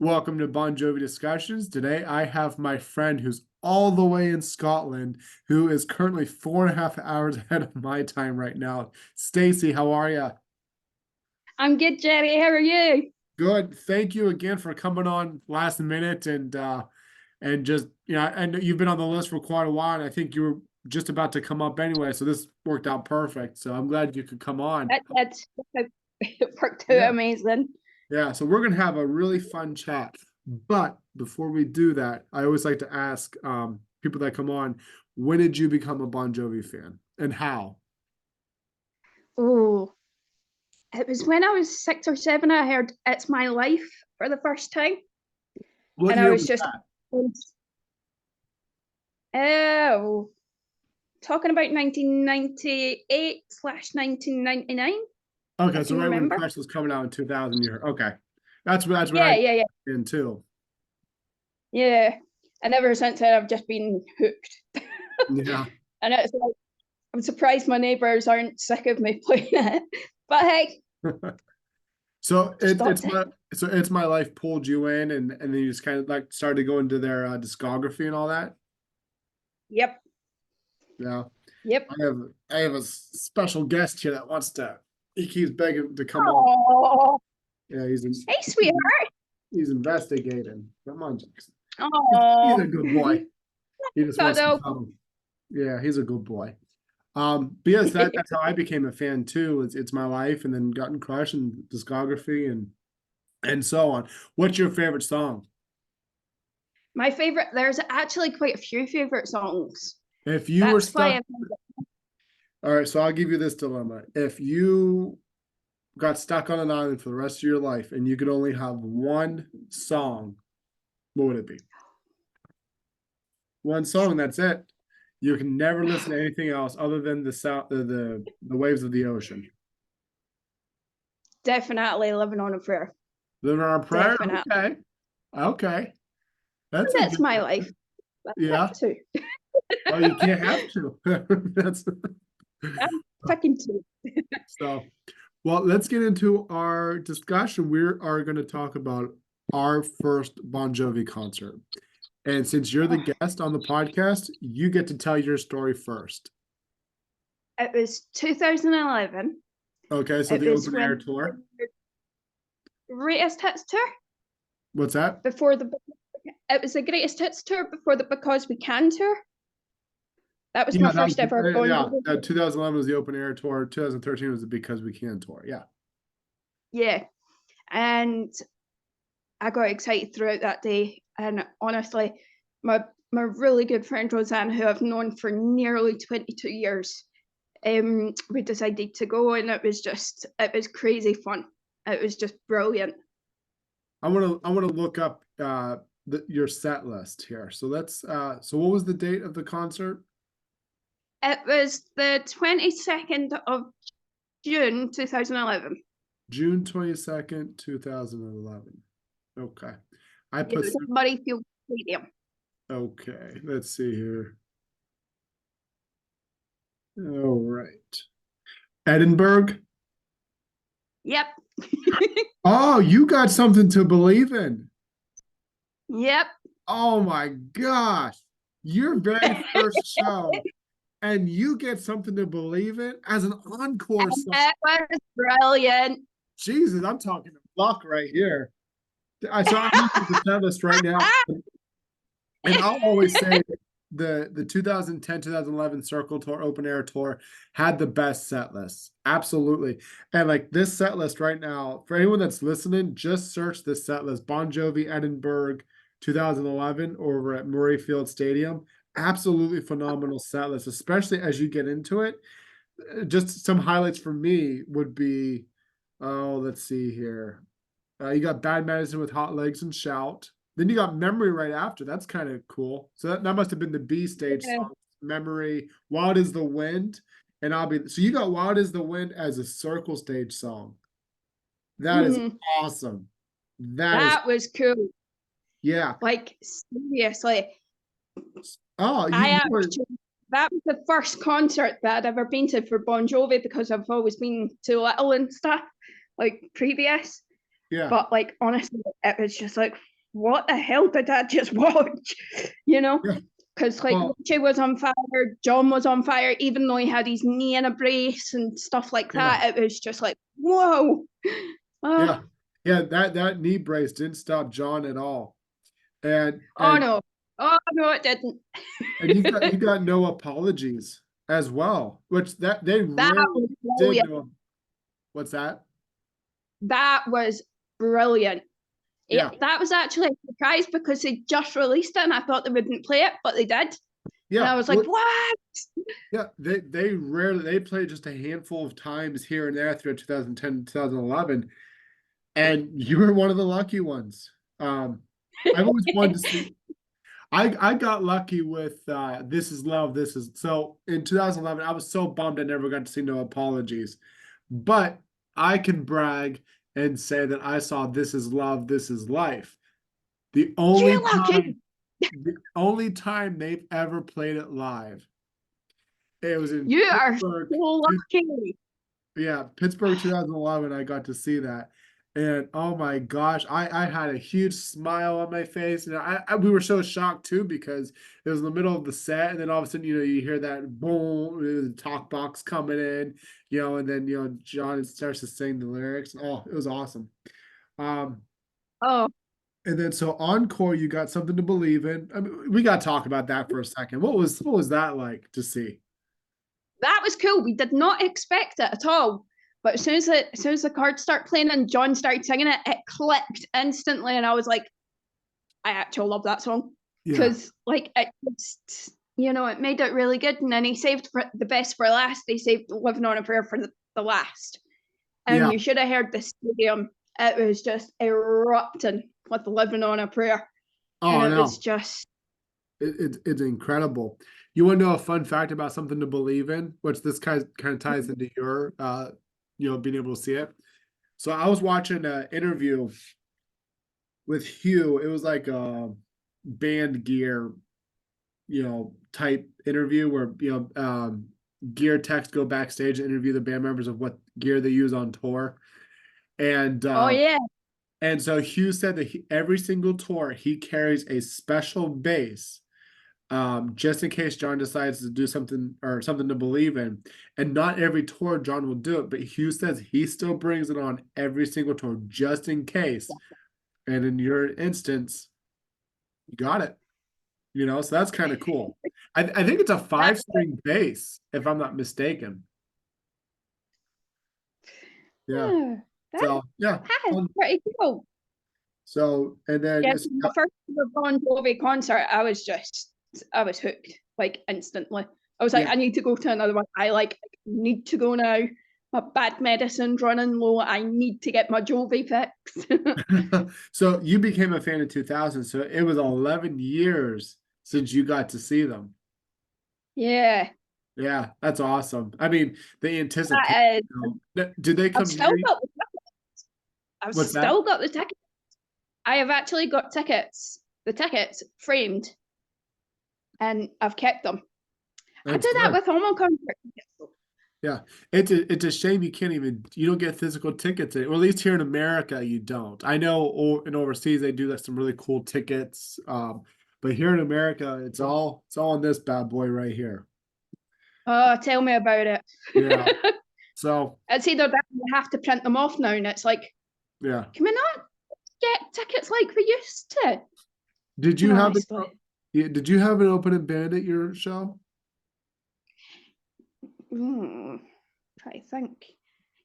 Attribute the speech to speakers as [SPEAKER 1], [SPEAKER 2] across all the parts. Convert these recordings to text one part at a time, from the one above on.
[SPEAKER 1] Welcome to Bon Jovi Discussions. Today I have my friend who's all the way in Scotland, who is currently 4.5 hours ahead of my time right now. Stacie, how are you?
[SPEAKER 2] I'm good, Jerry. How are you?
[SPEAKER 1] Good. Thank you again for coming on last minute and just and you've been on the list for quite a while, and I think you were just about to come up anyway, so this worked out perfect. So I'm glad you could come on.
[SPEAKER 2] That's it worked out
[SPEAKER 1] Yeah.
[SPEAKER 2] amazing.
[SPEAKER 1] Yeah, so we're gonna have a really fun chat. But before we do that, I always like to ask people that come on, when did you become a Bon Jovi fan and how?
[SPEAKER 2] Oh, it was when I was 6 or 7. I heard "It's My Life" for the first time,
[SPEAKER 1] What
[SPEAKER 2] and I
[SPEAKER 1] year
[SPEAKER 2] was
[SPEAKER 1] was
[SPEAKER 2] just
[SPEAKER 1] that?
[SPEAKER 2] oh, talking about 1998 slash 1999,
[SPEAKER 1] Okay,
[SPEAKER 2] if
[SPEAKER 1] so
[SPEAKER 2] you
[SPEAKER 1] right when
[SPEAKER 2] remember.
[SPEAKER 1] Crush was coming out in 2000 year. Okay. That's when I
[SPEAKER 2] Yeah, yeah, yeah,
[SPEAKER 1] in too.
[SPEAKER 2] yeah. And ever since then, I've just been hooked.
[SPEAKER 1] Yeah.
[SPEAKER 2] And it's like I'm surprised my neighbours aren't sick of me playing it. But hey,
[SPEAKER 1] So
[SPEAKER 2] stopped it.
[SPEAKER 1] it's my life pulled you in and then you just kind of like started to go into their discography and all that.
[SPEAKER 2] Yep,
[SPEAKER 1] Yeah.
[SPEAKER 2] yep.
[SPEAKER 1] I have a special guest here that wants to he keeps begging to come on.
[SPEAKER 2] Oh,
[SPEAKER 1] Yeah,
[SPEAKER 2] hey, sweetheart.
[SPEAKER 1] he's investigating. Come on, Jackson. He's
[SPEAKER 2] Oh,
[SPEAKER 1] a good boy. He just wants to
[SPEAKER 2] cuddle.
[SPEAKER 1] come. Yeah, he's a good boy. But yes, that's how I became a fan too. It's my life, and then Gotten Crush and discography and so on. What's your favorite song?
[SPEAKER 2] My favorite, there's actually quite a few favorite songs.
[SPEAKER 1] If you were
[SPEAKER 2] That's why
[SPEAKER 1] stuck, all right, so I'll give you this dilemma. If you got stuck on an island for the rest of your life and you could only have one song, what would it be? One song, that's it. You can never listen to anything else other than the sound, the waves of the ocean.
[SPEAKER 2] definitely living on a prayer.
[SPEAKER 1] Living on a prayer.
[SPEAKER 2] Definitely.
[SPEAKER 1] Okay, okay, that's a
[SPEAKER 2] That's
[SPEAKER 1] good
[SPEAKER 2] my
[SPEAKER 1] one.
[SPEAKER 2] life. That's
[SPEAKER 1] Yeah.
[SPEAKER 2] it too.
[SPEAKER 1] Well, you can't have to. That's
[SPEAKER 2] I'm picking two.
[SPEAKER 1] so. Well, let's get into our discussion. We are going to talk about our first Bon Jovi concert. And since you're the
[SPEAKER 2] Oh,
[SPEAKER 1] guest on the podcast, you get to tell your story first.
[SPEAKER 2] it was 2011.
[SPEAKER 1] Okay, so
[SPEAKER 2] It
[SPEAKER 1] the
[SPEAKER 2] was
[SPEAKER 1] open air
[SPEAKER 2] when
[SPEAKER 1] tour.
[SPEAKER 2] the greatest hits tour
[SPEAKER 1] What's that?
[SPEAKER 2] before the it was the greatest hits tour before the Because We Can tour. That was my
[SPEAKER 1] Yeah, that
[SPEAKER 2] first ever
[SPEAKER 1] was,
[SPEAKER 2] Bon
[SPEAKER 1] yeah.
[SPEAKER 2] Jovi.
[SPEAKER 1] 2011 was the open air tour. 2013 was the Because We Can tour. Yeah.
[SPEAKER 2] Yeah. And I got excited throughout that day. And honestly, my really good friend Roseanne, who I've known for nearly 22 years, we decided to go, and it was crazy fun. It was just brilliant.
[SPEAKER 1] I want to look up your set list here. So so what was the date of the concert?
[SPEAKER 2] It was the 22nd of June 2011.
[SPEAKER 1] June 22nd, 2011. Okay. I
[SPEAKER 2] It
[SPEAKER 1] put
[SPEAKER 2] was at Murrayfield Stadium.
[SPEAKER 1] okay, let's see here. All right. Edinburgh.
[SPEAKER 2] Yep.
[SPEAKER 1] Oh, you got something to believe in.
[SPEAKER 2] Yep.
[SPEAKER 1] Oh my gosh. Your very first show, and you get something to believe in as an encore song.
[SPEAKER 2] It was brilliant.
[SPEAKER 1] Jesus, I'm talking luck right here. So I'm looking at the set list right now, and I'll always say the 2010-2011 Circle Tour Open Air Tour had the best set lists. Absolutely. And like this set list right now, for anyone that's listening, just search this set list. Bon Jovi Edinburgh 2011 over at Murrayfield Stadium. Absolutely phenomenal set list, especially as you get into it. Just some highlights for me would be, oh, let's see here. You got Bad Medicine with Hot Legs and Shout. Then you got Memory right after. That's kind of cool. So that must have been the B stage
[SPEAKER 2] Yeah.
[SPEAKER 1] song. Memory, Wild is the Wind, and I'll be so you got Wild is the Wind as a circle stage song. That is
[SPEAKER 2] Mhm.
[SPEAKER 1] awesome. That is
[SPEAKER 2] That was cool.
[SPEAKER 1] yeah.
[SPEAKER 2] Like, seriously.
[SPEAKER 1] Oh,
[SPEAKER 2] I
[SPEAKER 1] you were
[SPEAKER 2] actually, that was the first concert that I'd ever been to for Bon Jovi, because I've always been too little and stuff, like previous.
[SPEAKER 1] yeah.
[SPEAKER 2] But like honestly, it was just like what the hell did I just watch? You know,
[SPEAKER 1] Yeah.
[SPEAKER 2] because like
[SPEAKER 1] Well,
[SPEAKER 2] Richie was on fire, John was on fire, even though he had his knee in a brace and stuff like
[SPEAKER 1] yeah,
[SPEAKER 2] that. It was just like, whoa.
[SPEAKER 1] yeah,
[SPEAKER 2] Oh,
[SPEAKER 1] yeah. That knee brace didn't stop John at all. And
[SPEAKER 2] oh
[SPEAKER 1] and
[SPEAKER 2] no. Oh no, it didn't.
[SPEAKER 1] and you got no apologies as well, which that they
[SPEAKER 2] That
[SPEAKER 1] rarely
[SPEAKER 2] was
[SPEAKER 1] did
[SPEAKER 2] brilliant.
[SPEAKER 1] know. What's that?
[SPEAKER 2] That was brilliant.
[SPEAKER 1] Yeah.
[SPEAKER 2] That was actually a surprise because they just released it and I thought they wouldn't play it, but they did. And
[SPEAKER 1] Yeah.
[SPEAKER 2] I was like,
[SPEAKER 1] Well,
[SPEAKER 2] what?
[SPEAKER 1] yeah, they rarely they played just a handful of times here and there through 2010, 2011, and you were one of the lucky ones. I've always wanted to see. I got lucky with This Is Love. This is so in 2011. I was so bummed I never got to see No Apologies, but I can brag and say that I saw This Is Love. This Is Life. The only
[SPEAKER 2] You're
[SPEAKER 1] time,
[SPEAKER 2] lucky.
[SPEAKER 1] the only time they've ever played it live. It was in
[SPEAKER 2] You are so
[SPEAKER 1] Pittsburgh.
[SPEAKER 2] lucky.
[SPEAKER 1] Yeah, Pittsburgh 2011, I got to see that. And oh my gosh, I had a huge smile on my face. And we were so shocked too because it was in the middle of the set. And then all of a sudden, you hear that boom, the talk box coming in, and then, John starts to sing the lyrics. Oh, it was awesome. Um,
[SPEAKER 2] Oh,
[SPEAKER 1] and then so encore, you got Something to Believe In. I mean, we got to talk about that for a second. What was that like to see?
[SPEAKER 2] that was cool. We did not expect it at all. But as soon as the cards start playing and John started singing it, it clicked instantly. And I was like, I actually love that song.
[SPEAKER 1] Yeah,
[SPEAKER 2] Because like it just, it made it really good. And then he saved the best for last. He saved Living on a Prayer for the last. And
[SPEAKER 1] yeah.
[SPEAKER 2] you should have heard the stadium. It was just erupting with Living on a Prayer. And
[SPEAKER 1] Oh
[SPEAKER 2] it was
[SPEAKER 1] no.
[SPEAKER 2] just,
[SPEAKER 1] It's incredible. You want to know a fun fact about Something to Believe In, which this kind of ties into your being able to see it. So I was watching an interview with Hugh. It was like a band gear, type interview where gear techs go backstage and interview the band members of what gear they use on tour. And
[SPEAKER 2] oh
[SPEAKER 1] uh
[SPEAKER 2] yeah.
[SPEAKER 1] and so Hugh said that every single tour he carries a special bass, just in case John decides to do something or something to believe in. And not every tour John will do it, but Hugh says he still brings it on every single tour just in case. And in your instance, you got it. So that's kind of cool. I think it's a
[SPEAKER 2] That,
[SPEAKER 1] 5-string bass, if I'm not mistaken. Yeah.
[SPEAKER 2] that,
[SPEAKER 1] So yeah.
[SPEAKER 2] that is pretty cool.
[SPEAKER 1] So and then
[SPEAKER 2] Yeah,
[SPEAKER 1] it's
[SPEAKER 2] the first ever Bon Jovi concert, I was hooked like instantly. I was like,
[SPEAKER 1] yeah.
[SPEAKER 2] I need to go to another one. I need to go now. My bad medicine's running low. I need to get my Jovi fixed.
[SPEAKER 1] So you became a fan in 2000. So it was 11 years since you got to see them.
[SPEAKER 2] Yeah,
[SPEAKER 1] Yeah, that's awesome. I mean, the anticipation.
[SPEAKER 2] that is.
[SPEAKER 1] Did they
[SPEAKER 2] I've
[SPEAKER 1] come
[SPEAKER 2] still
[SPEAKER 1] near you?
[SPEAKER 2] got the I've
[SPEAKER 1] What's that?
[SPEAKER 2] still got the tickets. I have actually got the tickets framed, and I've kept them. I
[SPEAKER 1] That's
[SPEAKER 2] do that
[SPEAKER 1] good.
[SPEAKER 2] with all my concerts.
[SPEAKER 1] Yeah, it's a shame you don't get physical tickets, or at least here in America you don't. I know in overseas they do like some really cool tickets, but here in America it's all in this bad boy right here.
[SPEAKER 2] Oh, tell me about it.
[SPEAKER 1] Yeah. So
[SPEAKER 2] It's either that or you have to print them off now, and it's like,
[SPEAKER 1] yeah.
[SPEAKER 2] can we not get tickets like we used to?
[SPEAKER 1] Did
[SPEAKER 2] And
[SPEAKER 1] you have it?
[SPEAKER 2] honestly,
[SPEAKER 1] Yeah, did you have an opening band at your show?
[SPEAKER 2] try to think.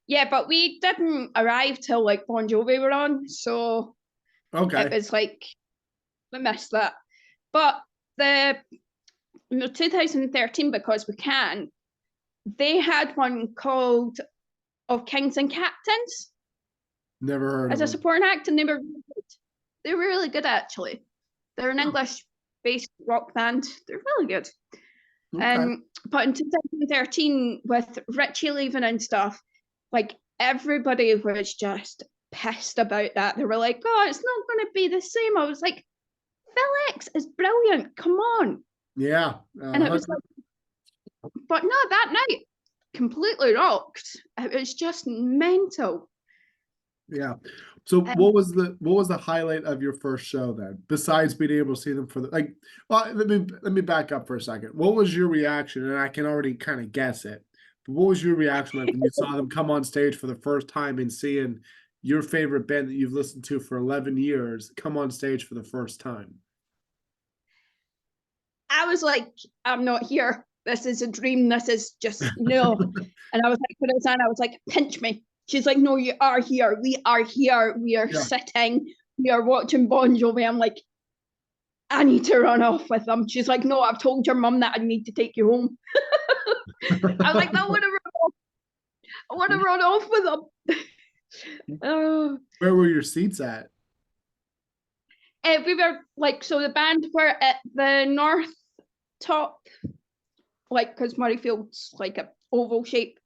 [SPEAKER 2] Yeah, but we didn't arrive till like Bon Jovi were on, so it
[SPEAKER 1] Okay.
[SPEAKER 2] was like we missed that. But the 2013, because we can, they had one called Of Kings and Captains
[SPEAKER 1] Never heard
[SPEAKER 2] as
[SPEAKER 1] of
[SPEAKER 2] a
[SPEAKER 1] them.
[SPEAKER 2] supporting act, and they were really good. They were really good actually. They're an
[SPEAKER 1] Oh,
[SPEAKER 2] English-based rock band. They're really good.
[SPEAKER 1] okay.
[SPEAKER 2] But in 2013, with Richie leaving and stuff, like everybody was just pissed about that. They were like, "Oh, it's not going to be the same." I was like, "Phil X is brilliant. Come on!"
[SPEAKER 1] Yeah.
[SPEAKER 2] And it was like, but no, that night completely rocked. It was just mental.
[SPEAKER 1] Yeah. So
[SPEAKER 2] Um,
[SPEAKER 1] what was the highlight of your first show then? Besides being able to see them for the like, well, let me back up for a second. What was your reaction? And I can already kind of guess it. But what was your reaction like when you saw them come on stage for the first time and seeing your favorite band that you've listened to for 11 years come on stage for the first time?
[SPEAKER 2] I was like, I'm not here. This is a dream. This is just no. And I was like, put it on. I was like, pinch me. She's like, no, you are here. We are here. We are
[SPEAKER 1] Yeah.
[SPEAKER 2] sitting. We are watching Bon Jovi. I'm like, I need to run off with them. She's like, no, I've told your mum that I need to take you home. I was like, I want to run off. I want to run off with them. Oh.
[SPEAKER 1] Where were your seats at?
[SPEAKER 2] We were like, so the band were at the north top, like, because Murrayfield's like a oval shape.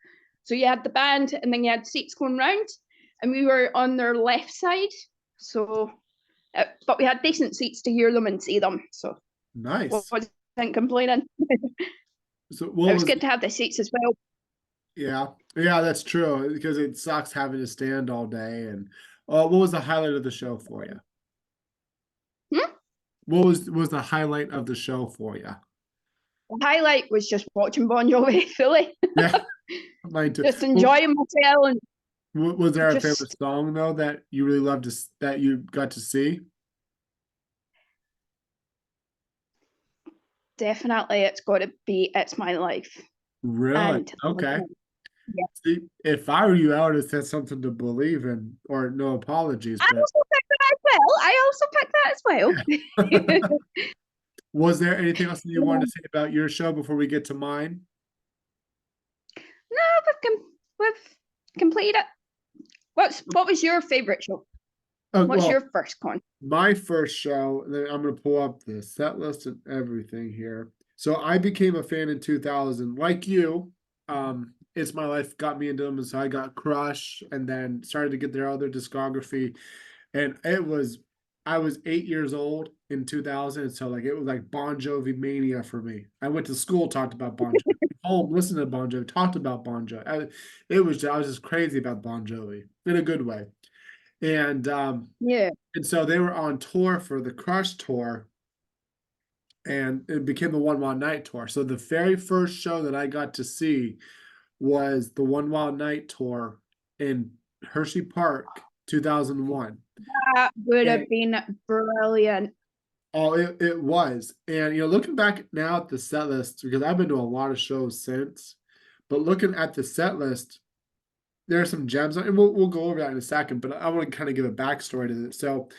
[SPEAKER 2] So you had the band and then you had seats going round, and we were on their left side. So, but we had decent seats to hear them and see them. So,
[SPEAKER 1] Nice.
[SPEAKER 2] wasn't complaining.
[SPEAKER 1] So
[SPEAKER 2] It
[SPEAKER 1] what
[SPEAKER 2] was
[SPEAKER 1] was
[SPEAKER 2] good to have the seats as well.
[SPEAKER 1] yeah. Yeah, that's true because it sucks having to stand all day and what was the highlight of the show for you?
[SPEAKER 2] Hmm?
[SPEAKER 1] What was the highlight of the show for you?
[SPEAKER 2] The highlight was just watching Bon Jovi fully,
[SPEAKER 1] Yeah, mine too.
[SPEAKER 2] just enjoying myself and
[SPEAKER 1] Was there a favorite
[SPEAKER 2] just
[SPEAKER 1] song though that you really loved that you got to see?
[SPEAKER 2] definitely it's got to be "It's My Life"
[SPEAKER 1] Really?
[SPEAKER 2] and
[SPEAKER 1] Okay.
[SPEAKER 2] yeah.
[SPEAKER 1] See, if I were you, I would have said something to believe in, or no apologies,
[SPEAKER 2] I
[SPEAKER 1] but
[SPEAKER 2] also picked that as well. I also picked that as well.
[SPEAKER 1] was there anything else that you wanted
[SPEAKER 2] No,
[SPEAKER 1] to say about your show before we get to mine?
[SPEAKER 2] we've completed it. What was your favorite show?
[SPEAKER 1] Oh,
[SPEAKER 2] What's
[SPEAKER 1] well,
[SPEAKER 2] your first con?
[SPEAKER 1] my first show, then I'm gonna pull up the set list and everything here. So I became a fan in 2000, like you. It's My Life got me into them, and so I got Crush, and then started to get their other discography, and I was 8 years old in 2000, so like it was like Bon Jovi mania for me. I went to school, talked about Bon Jovi, home, listened to Bon Jovi, talked about Bon Jovi. I was just crazy about Bon Jovi in a good way, and
[SPEAKER 2] Yeah.
[SPEAKER 1] and so they were on tour for the Crush tour, and it became the One Wild Night tour. So the very first show that I got to see was the One Wild Night tour in Hershey Park, 2001.
[SPEAKER 2] That would
[SPEAKER 1] And
[SPEAKER 2] have been brilliant.
[SPEAKER 1] oh, it was. And looking back now at the set list, because I've been to a lot of shows since, but looking at the set list, there are some gems, and we'll go over that in a second, but I want to kind of give a backstory to this. So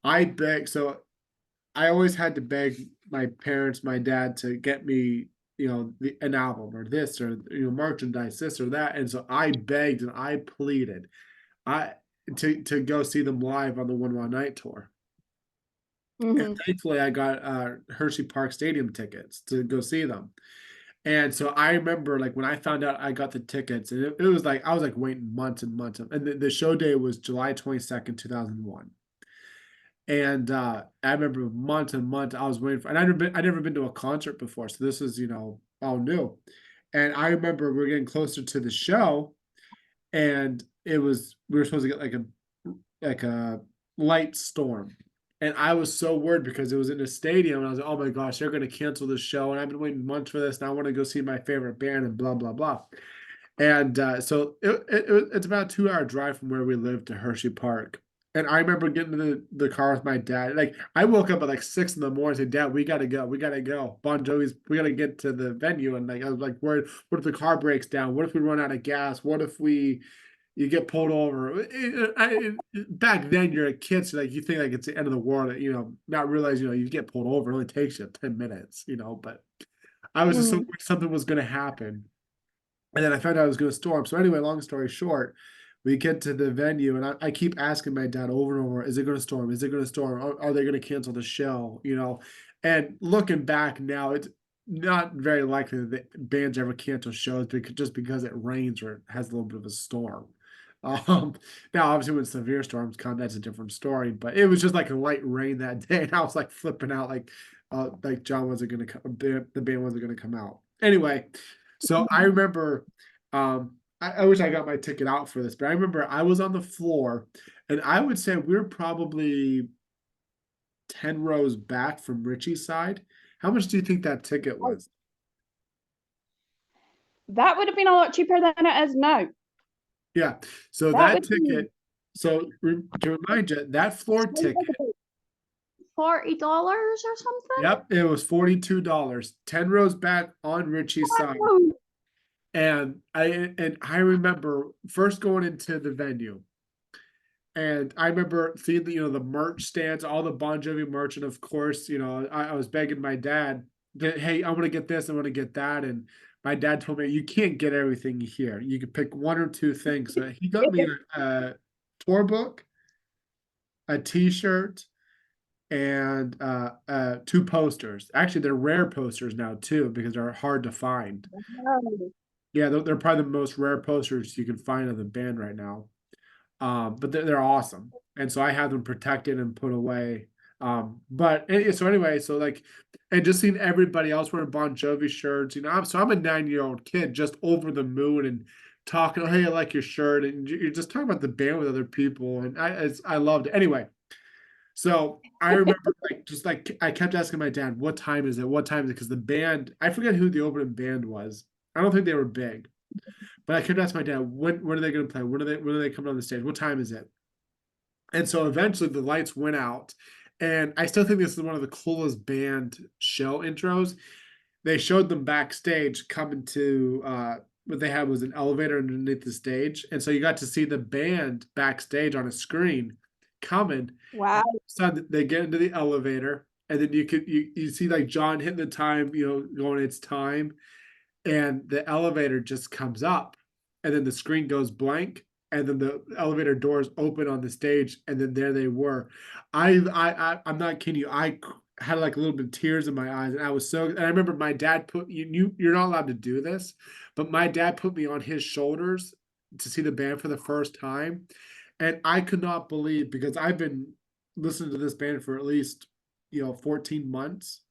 [SPEAKER 1] I always had to beg my parents, my dad, to get me, an album or this or merchandise, this or that. And so I begged and I pleaded, I to go see them live on the One Wild Night tour. And
[SPEAKER 2] Hmm.
[SPEAKER 1] thankfully, I got Hershey Park Stadium tickets to go see them. And so I remember, like, when I found out I got the tickets, and it was like I was like waiting months and months, and the show day was July 22nd, 2001. And I remember months and months I was waiting for, and I'd never been to a concert before, so this is all new. And I remember we are getting closer to the show, and we were supposed to get like a light storm, and I was so worried because it was in a stadium, and I was like, oh my gosh, they're gonna cancel the show, and I've been waiting months for this, and I want to go see my favorite band, and blah blah blah. And so it's about a 2 hour drive from where we live to Hershey Park. And I remember getting in the car with my dad. Like I woke up at like 6 in the morning and said, Dad, we gotta go. We gotta go. Bon Jovi's, we gotta get to the venue. And like I was like worried, what if the car breaks down? What if we run out of gas? What if you get pulled over? Back then you're a kid, so like you think like it's the end of the world, not realize, you get pulled over. It only takes you 10 minutes, but I was just so
[SPEAKER 2] Hmm.
[SPEAKER 1] worried something was gonna happen. And then I found out I was going to storm. So anyway, long story short, we get to the venue, and I keep asking my dad over and over, is it going to storm? Is it going to storm? Are they going to cancel the show? And looking back now, it's not very likely that bands ever cancel shows just because it rains or it has a little bit of a storm. Um, Now obviously when severe storms come, that's a different story. But it was just like a light rain that day, and I was like flipping out, like John wasn't going to come, the band wasn't going to come out. Anyway, so I remember, I wish I got my ticket out for this, but I remember I was on the floor And I would say we're probably 10 rows back from Richie's side. How much do you think that ticket
[SPEAKER 2] Oh,
[SPEAKER 1] was?
[SPEAKER 2] that would have been a lot cheaper than it is now.
[SPEAKER 1] Yeah. So
[SPEAKER 2] That
[SPEAKER 1] that
[SPEAKER 2] would be
[SPEAKER 1] ticket, to remind you, that floor ticket,
[SPEAKER 2] $40 or something.
[SPEAKER 1] yep, it was $42, 10 rows back on Richie's side.
[SPEAKER 2] Oh,
[SPEAKER 1] And I remember first going into the venue. And I remember seeing the merch stands, all the Bon Jovi merch, and of course, I was begging my dad that, hey, I want to get this, I want to get that, and my dad told me you can't get everything here. You can pick one or two things. So he got me a tour book, a T-shirt, and two posters. Actually, they're rare posters now too because they're hard to find.
[SPEAKER 2] wow.
[SPEAKER 1] Yeah, they're probably the most rare posters you can find of the band right now. But they're awesome, and so I have them protected and put away. So anyway, so like, and just seeing everybody else wearing Bon Jovi shirts, I'm a 9-year-old kid just over the moon and talking, oh, hey, I like your shirt, and you're just talking about the band with other people, and I loved it. Anyway, so I remember like I kept asking my dad, what time is it? What time is it? Because the band, I forget who the opening band was. I don't think they were big. But I kept asking my dad, when are they going to play? When are they coming on the stage? What time is it? And so eventually the lights went out. And I still think this is one of the coolest band show intros. They showed them backstage coming to what they had was an elevator underneath the stage. And so you got to see the band backstage on a screen coming.
[SPEAKER 2] Wow.
[SPEAKER 1] So they get into the elevator, and then you see like John hitting the time, going it's time, and the elevator just comes up, and then the screen goes blank, and then the elevator doors open on the stage, and then there they were. I'm not kidding you. I had like a little bit of tears in my eyes, and I remember my dad put you're not allowed to do this, but my dad put me on his shoulders to see the band for the first time, and I could not believe, because I've been listening to this band for at least 14 months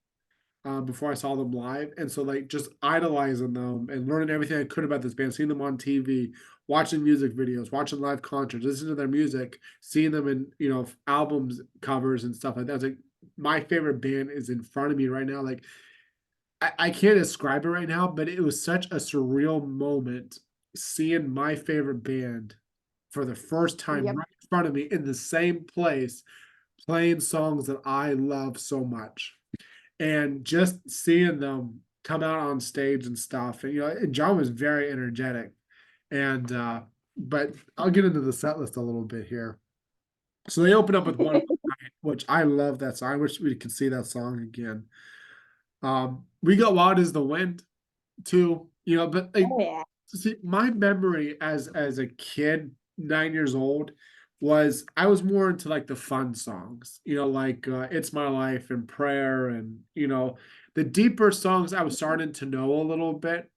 [SPEAKER 1] before I saw them live. And so like just idolizing them and learning everything I could about this band, seeing them on TV, watching music videos, watching live concerts, listening to their music, seeing them in, albums covers and stuff like that. It's like my favorite band is in front of me right now. Like I can't describe it right now, but it was such a surreal moment seeing my favorite band for the first time
[SPEAKER 2] Yep.
[SPEAKER 1] right in front of me in the same place, playing songs that I love so much, and just seeing them come out on stage and stuff. And John was very energetic. And but I'll get into the set list a little bit here. So they open up with One More Night, which I love that song. I wish we could see that song again. We Got Wild as the Wind too, but
[SPEAKER 2] Oh yeah.
[SPEAKER 1] see, my memory as a kid, 9 years old, was I was more into like the fun songs, like It's My Life and Prayer, and the deeper songs I was starting to know a little bit,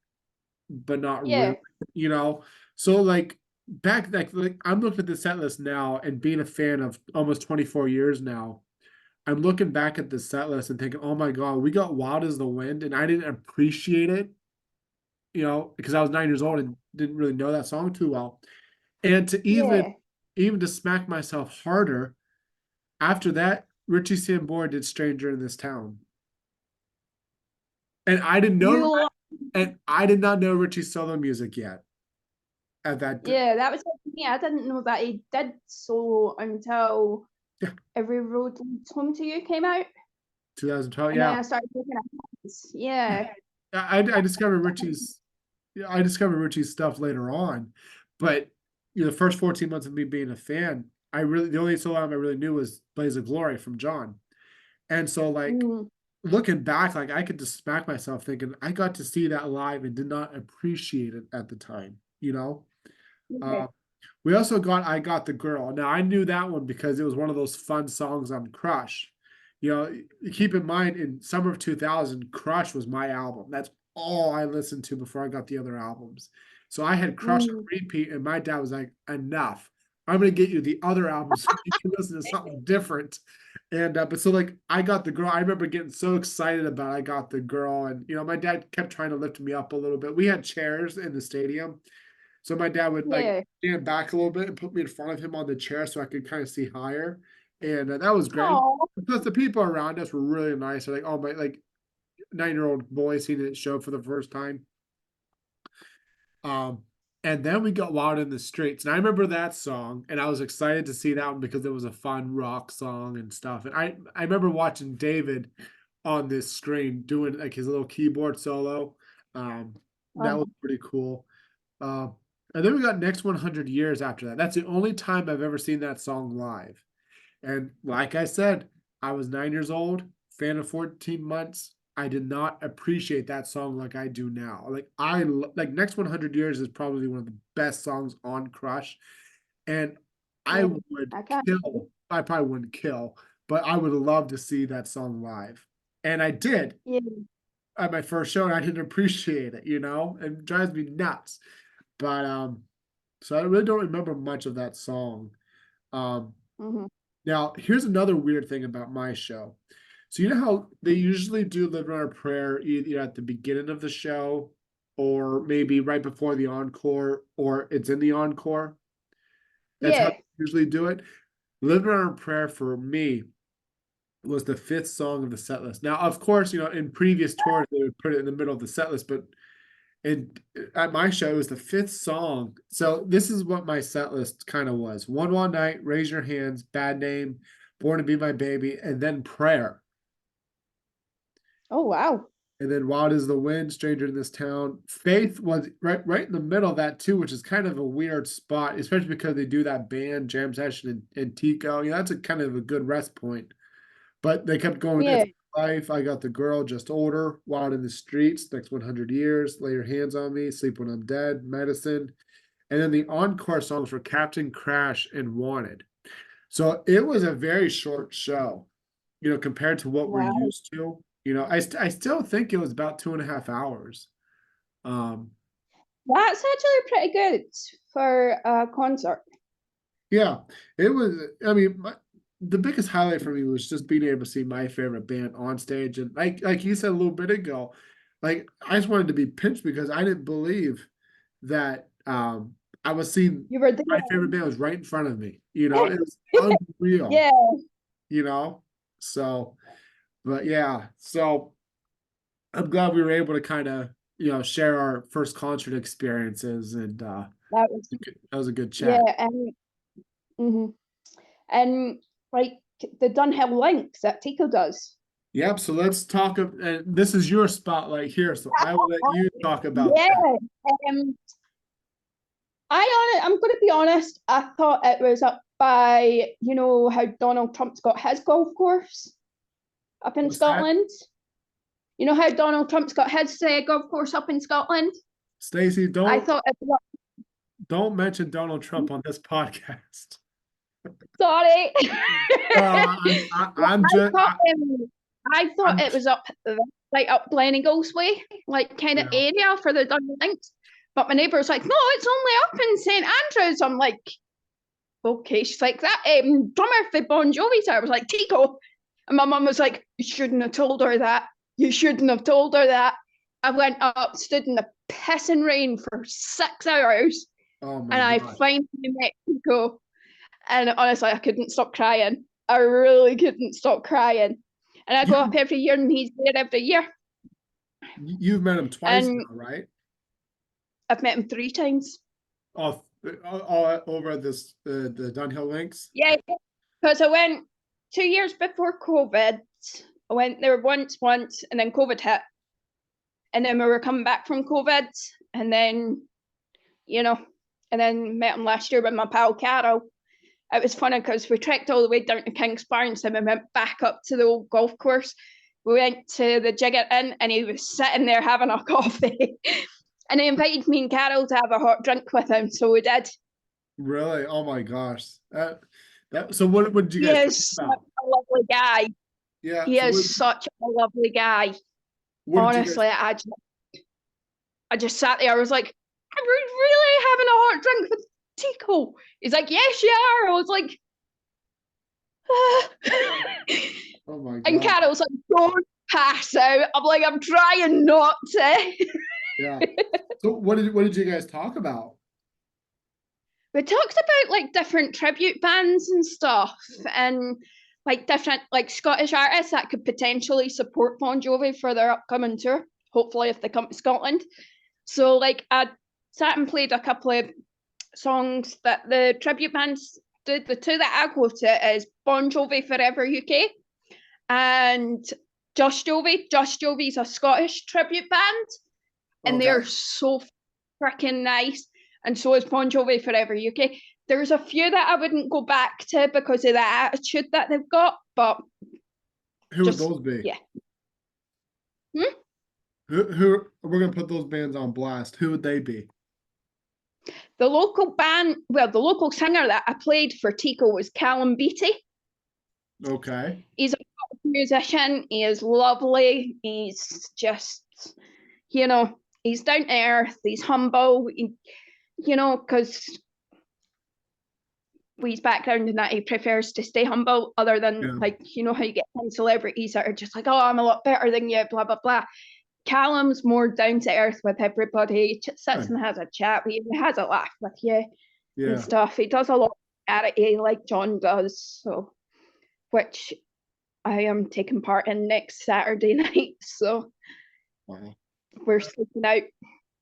[SPEAKER 1] but not really,
[SPEAKER 2] Yeah.
[SPEAKER 1] you know. So like back like I'm looking at the set list now and being a fan of almost 24 years now. I'm looking back at the set list and thinking, oh my God, We Got Wild as the Wind, and I didn't appreciate it, because I was 9 years old and didn't really know that song too well. And to
[SPEAKER 2] Yeah.
[SPEAKER 1] even to smack myself harder, after that, Richie Sambora did Stranger in This Town. And I didn't know
[SPEAKER 2] You
[SPEAKER 1] that,
[SPEAKER 2] lo-
[SPEAKER 1] and I did not know Richie's solo music yet at that.
[SPEAKER 2] yeah, that was me. I didn't know that he did solo until
[SPEAKER 1] Yeah,
[SPEAKER 2] Every Road Leads Home to You came out.
[SPEAKER 1] 2012.
[SPEAKER 2] And then
[SPEAKER 1] Yeah.
[SPEAKER 2] I started looking at his. Yeah.
[SPEAKER 1] I discovered Richie's I discovered Richie's stuff later on, but the first 14 months of me being a fan, the only solo album I really knew was Blaze of Glory from John. And so like
[SPEAKER 2] Mm,
[SPEAKER 1] looking back, like I could just smack myself thinking I got to see that live and did not appreciate it at the time.
[SPEAKER 2] yeah.
[SPEAKER 1] Uh, we also got I Got the Girl. Now I knew that one because it was one of those fun songs on Crush. Keep in mind in summer of 2000, Crush was my album. That's all I listened to before I got the other albums. So I had Crush on
[SPEAKER 2] Mm.
[SPEAKER 1] repeat, and my dad was like, enough. I'm gonna get you the other albums so you can listen to something different. And but so like I Got the Girl, I remember getting so excited about I Got the Girl, and my dad kept trying to lift me up a little bit. We had chairs in the stadium, So my dad would like
[SPEAKER 2] Yeah.
[SPEAKER 1] stand back a little bit and put me in front of him on the chair so I could kind of see higher. And that was great.
[SPEAKER 2] Oh,
[SPEAKER 1] Because the people around us were really nice. They're like, oh my, like 9-year-old boy seeing it show for the first time. Um, and then we got Wild in the Streets. And I remember that song, and I was excited to see that one because it was a fun rock song and stuff. And I remember watching David on this screen doing like his little keyboard solo. That
[SPEAKER 2] um,
[SPEAKER 1] was pretty cool. Uh, and then we got Next 100 Years after that. That's the only time I've ever seen that song live. And like I said, I was 9 years old, fan of 14 months. I did not appreciate that song like I do now. Like like Next 100 Years is probably one of the best songs on Crush. And I
[SPEAKER 2] yeah,
[SPEAKER 1] would
[SPEAKER 2] I can't.
[SPEAKER 1] kill, I probably wouldn't kill, but I would love to see that song live. And I did
[SPEAKER 2] Yeah.
[SPEAKER 1] at my first show, and I didn't appreciate it, it drives me nuts. But so I really don't remember much of that song. Um,
[SPEAKER 2] Hmm.
[SPEAKER 1] Now, here's another weird thing about my show. So you know how they usually do Live on a Prayer either at the beginning of the show or maybe right before the encore or it's in the encore? That's how
[SPEAKER 2] Yeah.
[SPEAKER 1] they usually do it. Live on a Prayer for me was the fifth song of the set list. Now, of course, in previous tours they would put it in the middle of the set list, but and at my show, it was the fifth song. So this is what my set list kind of was: One Wild Night, Raise Your Hands, Bad Name, Born to Be My Baby, and then Prayer.
[SPEAKER 2] Oh, wow.
[SPEAKER 1] And then Wild is the Wind, Stranger in This Town. Faith was right in the middle of that too, which is kind of a weird spot, especially because they do that band jam session in Tico. That's a kind of a good rest point. But they kept going.
[SPEAKER 2] Yeah.
[SPEAKER 1] It's Life, I Got the Girl, Just Older, Wild in the Streets, Next 100 Years, Lay Your Hands on Me, Sleep When I'm Dead, Medicine. And then the encore songs were Captain Crash and Wanted. So it was a very short show, compared to what we're
[SPEAKER 2] Wow.
[SPEAKER 1] used to. I still think it was about 2.5 hours. Um,
[SPEAKER 2] That's actually pretty good for a concert.
[SPEAKER 1] yeah, it was. I mean, the biggest highlight for me was just being able to see my favorite band on stage, and like you said a little bit ago, like I just wanted to be pinched because I didn't believe that I was seeing
[SPEAKER 2] You were there.
[SPEAKER 1] my favorite band was right in front of me. It was unreal.
[SPEAKER 2] Yeah.
[SPEAKER 1] You know, so but yeah, so I'm glad we were able to kind of share our first concert experiences, and
[SPEAKER 2] That was,
[SPEAKER 1] that was a good
[SPEAKER 2] yeah.
[SPEAKER 1] chat.
[SPEAKER 2] Mhm. And like the Dunhill Links that Tico does.
[SPEAKER 1] Yep. So let's talk. And this is your spotlight here, so I will let you talk about
[SPEAKER 2] Yeah.
[SPEAKER 1] that.
[SPEAKER 2] Um, I'm going to be honest. I thought it was up by, how Donald Trump's got his golf course up in
[SPEAKER 1] What's that,
[SPEAKER 2] Scotland. You know how Donald Trump's got his golf course up in Scotland?
[SPEAKER 1] Stacie?
[SPEAKER 2] I
[SPEAKER 1] Don't
[SPEAKER 2] thought it was
[SPEAKER 1] don't mention Donald Trump on this podcast.
[SPEAKER 2] sorry.
[SPEAKER 1] I'm just
[SPEAKER 2] I thought
[SPEAKER 1] I'm
[SPEAKER 2] it was up like up Gleneagles way, like kind of
[SPEAKER 1] yeah.
[SPEAKER 2] area for the Dunhill Links. But my neighbour was like, no, it's only up in St Andrews. I'm like, okay. She's like, that drummer for Bon Jovi. So I was like, Tico. And my mum was like, you shouldn't have told her that. You shouldn't have told her that. I went up, stood in the pissing rain for 6 hours,
[SPEAKER 1] Oh my
[SPEAKER 2] and I
[SPEAKER 1] gosh.
[SPEAKER 2] finally met Tico. And honestly, I couldn't stop crying. I really couldn't stop crying. And I go up
[SPEAKER 1] You
[SPEAKER 2] every year, and he's there every year.
[SPEAKER 1] you've met him twice
[SPEAKER 2] And
[SPEAKER 1] now, right?
[SPEAKER 2] I've met him 3 times.
[SPEAKER 1] All over this the Dunhill Links.
[SPEAKER 2] Yeah, because I went 2 years before COVID. I went there once, and then COVID hit. And then we were coming back from COVID, and then, and then met him last year with my pal Carol. It was funny because we trekked all the way down to King's Barnes and we went back up to the old golf course. We went to the Jigger Inn and he was sitting there having a coffee. And he invited me and Carol to have a hot drink with him, so we did.
[SPEAKER 1] Really? Oh my gosh. So what did you
[SPEAKER 2] He
[SPEAKER 1] guys
[SPEAKER 2] is
[SPEAKER 1] talk
[SPEAKER 2] such
[SPEAKER 1] about?
[SPEAKER 2] a lovely guy.
[SPEAKER 1] Yeah.
[SPEAKER 2] He
[SPEAKER 1] So
[SPEAKER 2] is such a lovely guy.
[SPEAKER 1] what did you guys
[SPEAKER 2] Honestly, I just sat there. I was like, I'm really having a hot drink with Tico. He's like, yes, you are. I was like,
[SPEAKER 1] Oh my
[SPEAKER 2] and
[SPEAKER 1] god.
[SPEAKER 2] Carol's like, don't pass out. I'm like, I'm trying not to.
[SPEAKER 1] Yeah. So what did you guys talk about?
[SPEAKER 2] It talks about like different tribute bands and stuff, and like different like Scottish artists that could potentially support Bon Jovi for their upcoming tour. Hopefully, if they come to Scotland. So like I sat and played a couple of songs that the tribute bands did. The two that I go to is Bon Jovi Forever UK and Just Jovi. Just Jovi's a Scottish tribute band, and they're so freaking nice. And so is Bon Jovi Forever UK. There's a few that I wouldn't go back to because of the attitude that they've got, but
[SPEAKER 1] Who would those be?
[SPEAKER 2] Yeah.
[SPEAKER 1] Who we're gonna put those bands on blast? Who would they be?
[SPEAKER 2] The local band, well, the local singer that I played for Tico was Callum Beattie.
[SPEAKER 1] Okay.
[SPEAKER 2] He's a musician. He is lovely. He's just, he's down to earth. He's humble. Because his background in that he prefers to stay humble, other than like, how you get some celebrities that are just like, oh, I'm a lot better than you, blah, blah, blah. Callum's more down to earth with everybody. He sits and has a chat with you. He has a laugh with you and stuff. He does a lot of charity like John does, so which I am taking part in next Saturday night. So we're sleeping out.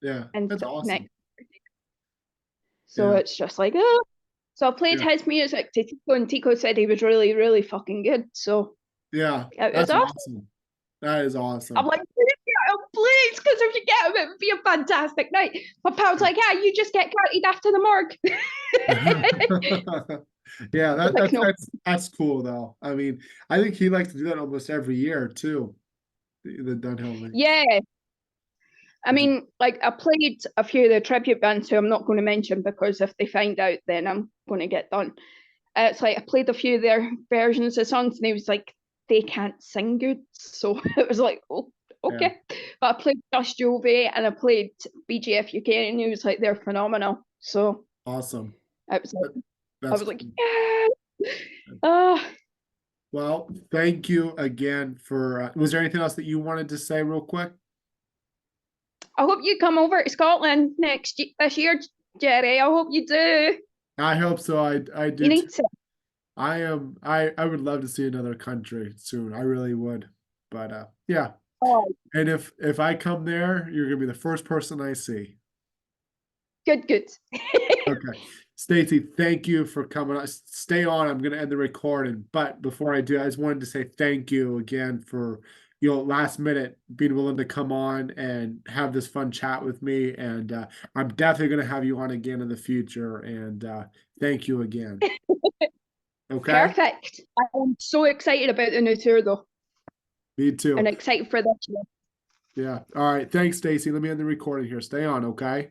[SPEAKER 1] Yeah, that's awesome.
[SPEAKER 2] Next so it's just like, oh. So I played his music to Tico, and Tico said he was really, really fucking good. So
[SPEAKER 1] yeah, that's awesome. That is awesome.
[SPEAKER 2] I'm like, please, because if you get him, it would be a fantastic night. My pal's like, yeah, you just get carried after the morgue.
[SPEAKER 1] Yeah, that's cool though. I mean, I think he likes to do that almost every year too. The Dunhill Links.
[SPEAKER 2] Yeah. I mean, like I played a few of the tribute bands who I'm not going to mention because if they find out, then I'm going to get done. It's like I played a few of their versions of songs, and he was like, they can't sing good. So it was like, oh, okay. Yeah. But I played Just Jovi and I played BGF UK, and he was like, they're phenomenal. So
[SPEAKER 1] awesome.
[SPEAKER 2] I was like, yeah.
[SPEAKER 1] Well, thank you again for. Was there anything else that you wanted to say, real quick?
[SPEAKER 2] I hope you come over to Scotland this year, Jerry. I hope you do.
[SPEAKER 1] I hope so. I do.
[SPEAKER 2] You need to.
[SPEAKER 1] I would love to see another country soon. I really would. But yeah.
[SPEAKER 2] Oh.
[SPEAKER 1] And if I come there, you're gonna be the first person I see.
[SPEAKER 2] Good.
[SPEAKER 1] Okay. Stacie, thank you for coming on. Stay on. I'm gonna end the recording. But before I do, I just wanted to say thank you again for last minute being willing to come on and have this fun chat with me. And I'm definitely gonna have you on again in the future. And thank you again. Okay.
[SPEAKER 2] Perfect. I'm so excited about the new tour though.
[SPEAKER 1] Me too.
[SPEAKER 2] And excited for this year.
[SPEAKER 1] Yeah. All right. Thanks, Stacie. Let me end the recording here. Stay on, okay?